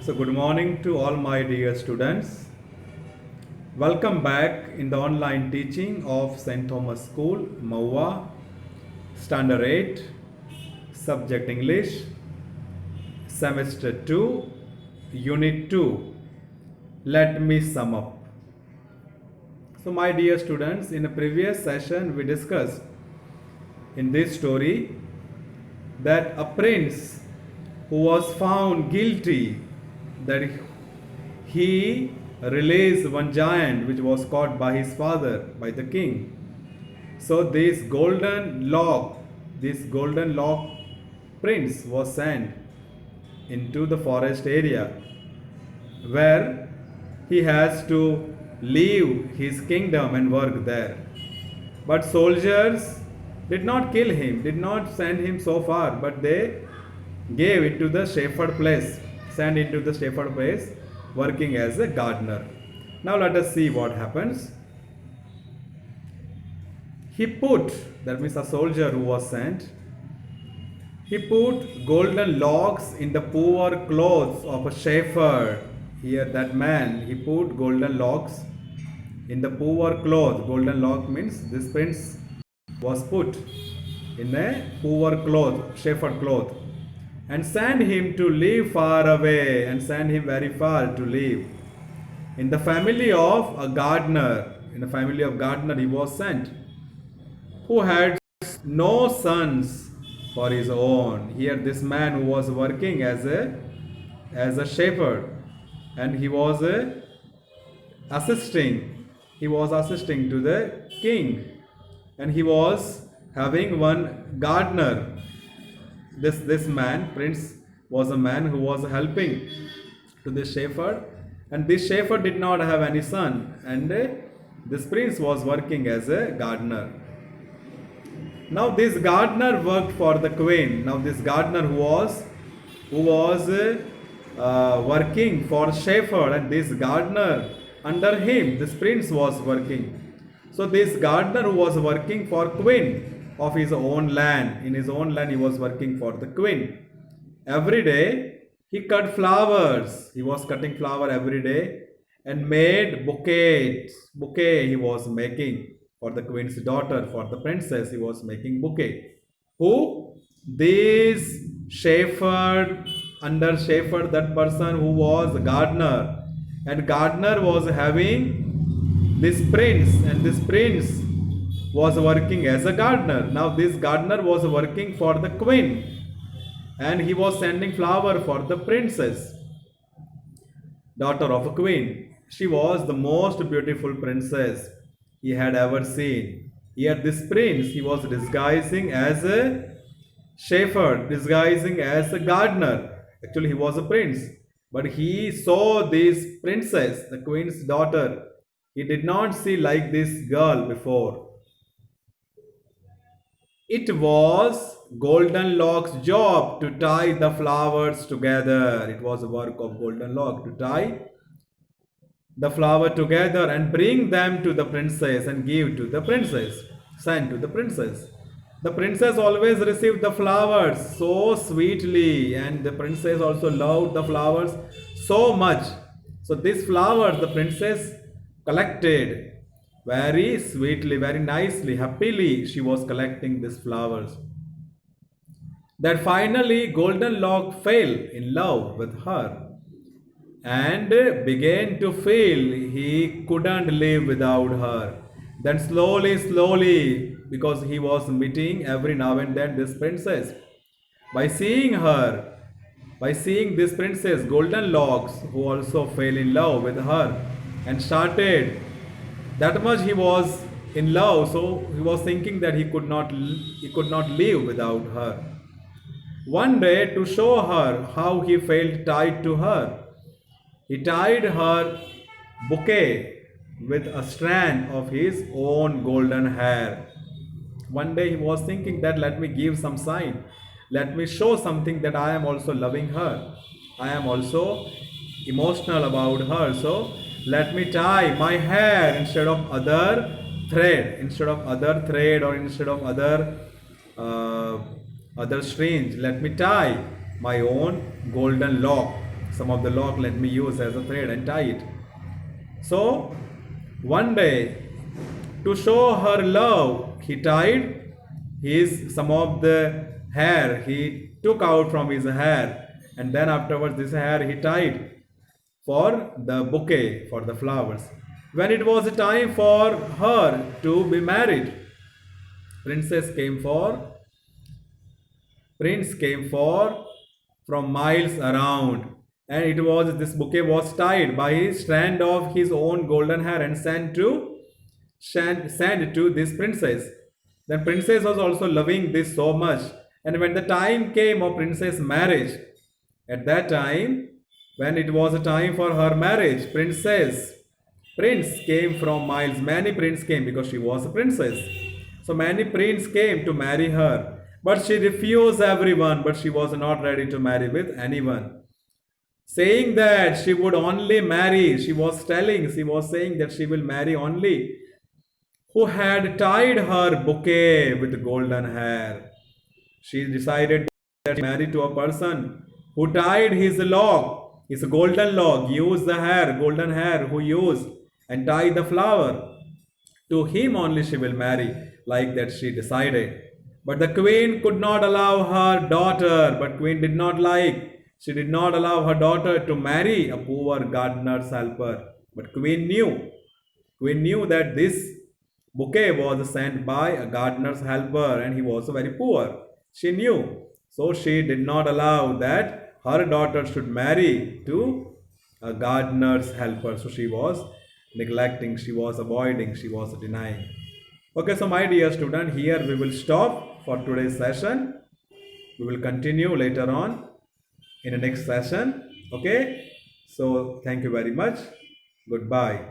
So, good morning to all my dear students. Welcome back in the online teaching of St. Thomas School, Maua, Standard 8, Subject English, Semester 2, Unit 2. Let me sum up. So, my dear students, in a previous session, we discussed in this story that a prince who was found guilty, that he released one giant which was caught by his father, by the king. So this golden lock prince was sent into the forest area where he has to leave his kingdom and work there. But soldiers did not kill him, did not send him so far, but they gave it to the shepherd place, sent into the shepherd place, working as a gardener. Now let us see what happens. He put, that means a soldier who was sent, he put golden locks in the poor clothes of a shepherd. Here that man, he put golden locks in the poor clothes. Golden lock means this prince was put in a poor cloth, shepherd cloth, and sent him to live far away, and sent him very far to live. In the family of a gardener, he was sent, who had no sons for his own. Here this man who was working as a shepherd, and he was assisting to the king, and he was having one gardener. This man, prince, was a man who was helping to this shepherd, and this shepherd did not have any son, and this prince was working as a gardener. Now this gardener worked for the queen. Now this gardener who was working for shepherd, and this gardener under him, this prince was working. So this gardener who was working for queen of his own land, in his own land he was working for the queen. Every day he cut flowers. He was cutting flower every day and made bouquet he was making for the queen's daughter, for the princess he was making bouquet. Who? This shepherd, under shepherd, that person who was gardener, and gardener was having this prince, and this prince was working as a gardener. Now this gardener was working for the queen, and he was sending flower for the princess, daughter of a queen. She was the most beautiful princess he had ever seen. Yet this prince, he was disguising as a shepherd, disguising as a gardener. Actually he was a prince, but he saw this princess, the queen's daughter. He did not see like this girl before. It was Golden Lock's job to tie the flowers together. It was the work of Golden Lock to tie the flower together and bring them to the princess and give to the princess, send to the princess. The princess always received the flowers so sweetly, and the princess also loved the flowers so much. So these flowers the princess collected very sweetly, very nicely, happily she was collecting these flowers. That finally Golden Lock fell in love with her and began to feel he couldn't live without her. Then slowly, because he was meeting every now and then this princess, by seeing this princess, Golden Locks, who also fell in love with her and started, that much he was in love, so he was thinking that he could not live without her. One day, to show her how he felt tied to her, he tied her bouquet with a strand of his own golden hair. One day he was thinking that let me give some sign, let me show something that I am also loving her, I am also emotional about her, so let me tie my hair instead of other thread or instead of other strange, let me tie my own golden lock. some of the lock let me use as a thread and tie it. So one day, to show her love, he tied his some of the hair he took out from his hair, and then afterwards this hair he tied for the bouquet, for the flowers. When it was time for her to be married, princess came for prince came for from miles around, and it was this bouquet was tied by a strand of his own golden hair and sent to this princess. Then princess was also loving this so much, and when the time came of princess marriage, at that time, when it was a time for her marriage, prince came from miles. Many prince came because she was a princess. So many prince came to marry her, but she refused everyone. But she was not ready to marry with anyone, saying that she would only marry. She was saying that she will marry only who had tied her bouquet with golden hair. She decided that she married to a person who tied his golden lock, used the hair, golden hair, who used and tied the flower. To him only she will marry, like that she decided. But the queen could not allow her daughter, but queen did not like, she did not allow her daughter to marry a poor gardener's helper. But queen knew that this bouquet was sent by a gardener's helper and he was very poor. She knew. So she did not allow that her daughter should marry to a gardener's helper. So she was neglecting, she was avoiding, she was denying. Okay, so my dear student, here we will stop for today's session. We will continue later on in the next session. Okay, so thank you very much. Goodbye.